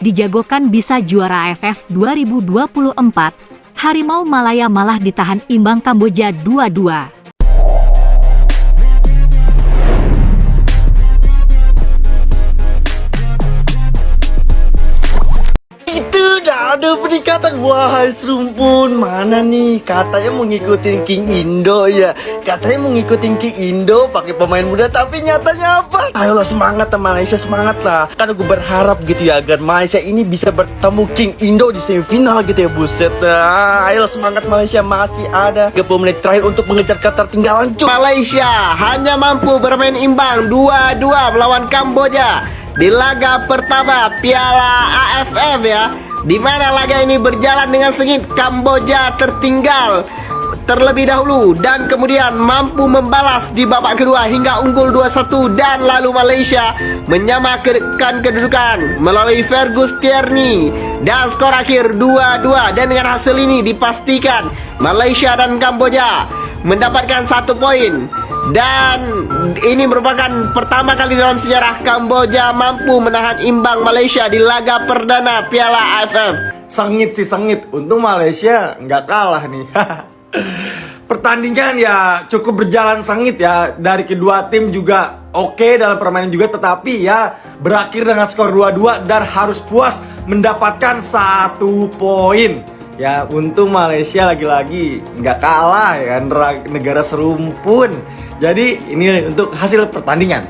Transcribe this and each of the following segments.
dijagokan bisa juara AFF 2024, Harimau Malaya malah ditahan imbang Kamboja 2-2. Ada peningkatan. Wahai serumpun, mana nih? Katanya mau ngikutin King Indo ya. Katanya mau ngikutin King Indo pakai pemain muda, tapi nyatanya apa? Ayolah semangat Malaysia, semangat lah. Karena gue berharap gitu ya agar Malaysia ini bisa bertemu King Indo di semifinal gitu ya. Buset. Ayolah semangat Malaysia, masih ada 30 menit terakhir untuk mengejar ketertinggalan. Malaysia hanya mampu bermain imbang 2-2 melawan Kamboja di laga pertama Piala AFF ya. Di mana laga ini berjalan dengan sengit. Kamboja tertinggal terlebih dahulu dan kemudian mampu membalas di babak kedua hingga unggul 2-1, dan lalu Malaysia menyamakan kedudukan melalui Fergus Tierney dan skor akhir 2-2. Dan dengan hasil ini dipastikan Malaysia dan Kamboja mendapatkan 1 poin. Dan ini merupakan pertama kali dalam sejarah Kamboja mampu menahan imbang Malaysia di laga perdana Piala AFF. Sengit sih, sengit. Untung Malaysia nggak kalah nih. Pertandingan ya cukup berjalan sengit ya. Dari kedua tim juga oke dalam permainan juga, tetapi ya berakhir dengan skor 2-2 dan harus puas mendapatkan 1 poin. Ya untung Malaysia lagi-lagi nggak kalah ya kan, negara serumpun. Jadi ini untuk hasil pertandingan.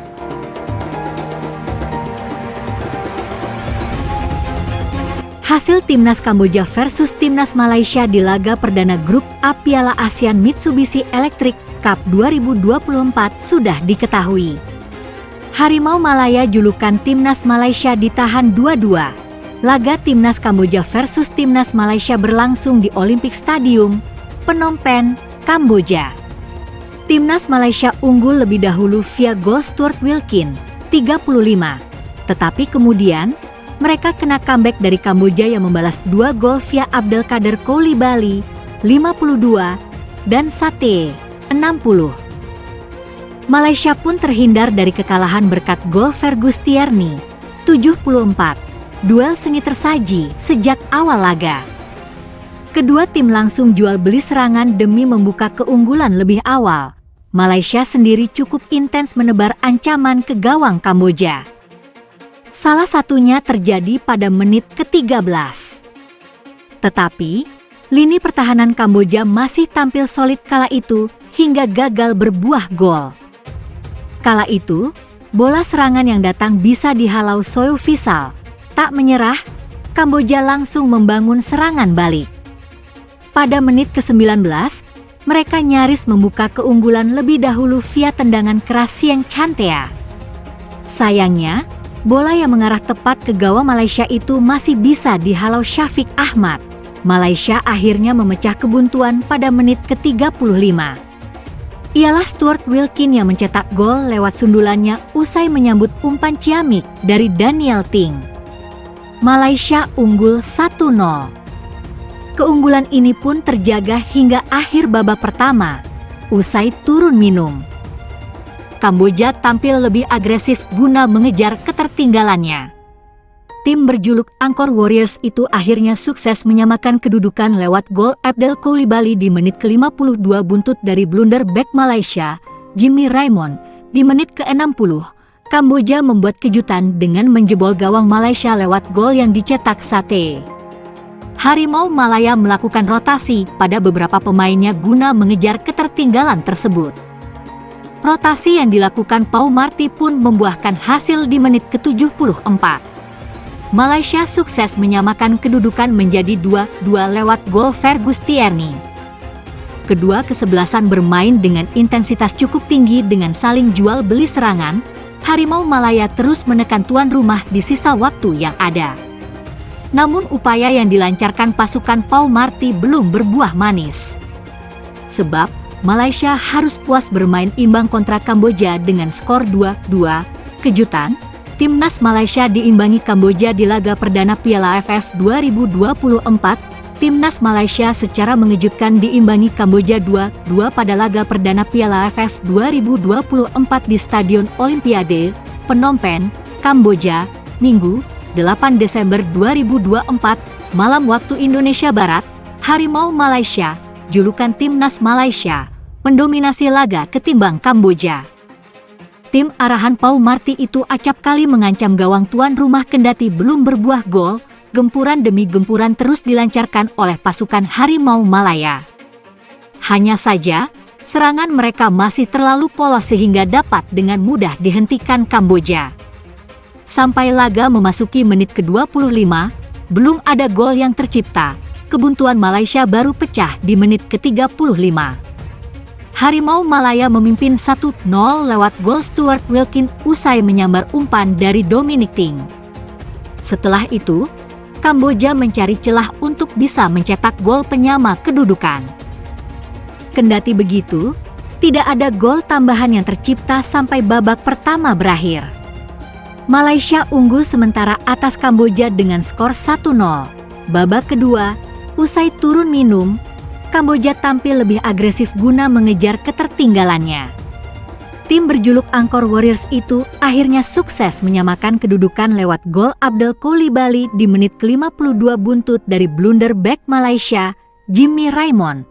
Hasil Timnas Kamboja versus Timnas Malaysia di laga perdana grup A Piala ASEAN Mitsubishi Electric Cup 2024 sudah diketahui. Harimau Malaya julukan Timnas Malaysia ditahan 2-2. Laga Timnas Kamboja versus Timnas Malaysia berlangsung di Olympic Stadium, Phnom Penh, Kamboja. Timnas Malaysia unggul lebih dahulu via gol Stuart Wilkin, 35. Tetapi kemudian, mereka kena comeback dari Kamboja yang membalas 2 gol via Abdelkader Koulibaly, 52, dan Sate, 60. Malaysia pun terhindar dari kekalahan berkat gol Fergus Tierney, 74. Duel sengit tersaji sejak awal laga. Kedua tim langsung jual beli serangan demi membuka keunggulan lebih awal. Malaysia sendiri cukup intens menebar ancaman ke gawang Kamboja. Salah satunya terjadi pada menit ke-13. Tetapi, lini pertahanan Kamboja masih tampil solid kala itu hingga gagal berbuah gol. Kala itu, bola serangan yang datang bisa dihalau Soe Visal. Tak menyerah, Kamboja langsung membangun serangan balik. Pada menit ke-19, mereka nyaris membuka keunggulan lebih dahulu via tendangan keras Sieng Chantea. Sayangnya, bola yang mengarah tepat ke gawang Malaysia itu masih bisa dihalau Syafiq Ahmad. Malaysia akhirnya memecah kebuntuan pada menit ke-35. Ialah Stuart Wilkin yang mencetak gol lewat sundulannya usai menyambut umpan ciamik dari Daniel Ting. Malaysia unggul 1-0. Keunggulan ini pun terjaga hingga akhir babak pertama, usai turun minum. Kamboja tampil lebih agresif guna mengejar ketertinggalannya. Tim berjuluk Angkor Warriors itu akhirnya sukses menyamakan kedudukan lewat gol Abdel Koulibaly di menit ke-52 buntut dari blunder bek Malaysia, Jimmy Raymond, di menit ke-60. Kamboja membuat kejutan dengan menjebol gawang Malaysia lewat gol yang dicetak Sate. Harimau Malaya melakukan rotasi pada beberapa pemainnya guna mengejar ketertinggalan tersebut. Rotasi yang dilakukan Pau Marti pun membuahkan hasil di menit ke-74. Malaysia sukses menyamakan kedudukan menjadi 2-2 lewat gol Fergus Tierney. Kedua kesebelasan bermain dengan intensitas cukup tinggi dengan saling jual beli serangan. Harimau Malaya terus menekan tuan rumah di sisa waktu yang ada. Namun upaya yang dilancarkan pasukan Pau Marti belum berbuah manis. Sebab, Malaysia harus puas bermain imbang kontra Kamboja dengan skor 2-2. Kejutan, Timnas Malaysia diimbangi Kamboja di laga perdana Piala AFF 2024. Timnas Malaysia secara mengejutkan diimbangi Kamboja 2-2 pada laga perdana Piala AFF 2024 di Stadion Olimpiade, Phnom Penh, Kamboja, Minggu, 8 Desember 2024, malam waktu Indonesia Barat, Harimau Malaysia, julukan Timnas Malaysia, mendominasi laga ketimbang Kamboja. Tim arahan Pau Marti itu acap kali mengancam gawang tuan rumah kendati belum berbuah gol, gempuran demi gempuran terus dilancarkan oleh pasukan Harimau Malaya. Hanya saja, serangan mereka masih terlalu polos sehingga dapat dengan mudah dihentikan Kamboja. Sampai laga memasuki menit ke-25, belum ada gol yang tercipta, kebuntuan Malaysia baru pecah di menit ke-35. Harimau Malaya memimpin 1-0 lewat gol Stuart Wilkin usai menyambar umpan dari Dominic Ting. Setelah itu, Kamboja mencari celah untuk bisa mencetak gol penyama kedudukan. Kendati begitu, tidak ada gol tambahan yang tercipta sampai babak pertama berakhir. Malaysia unggul sementara atas Kamboja dengan skor 1-0. Babak kedua, usai turun minum, Kamboja tampil lebih agresif guna mengejar ketertinggalannya. Tim berjuluk Angkor Warriors itu akhirnya sukses menyamakan kedudukan lewat gol Abdel Coulibaly di menit ke-52 buntut dari blunder bek Malaysia, Jimmy Raymond.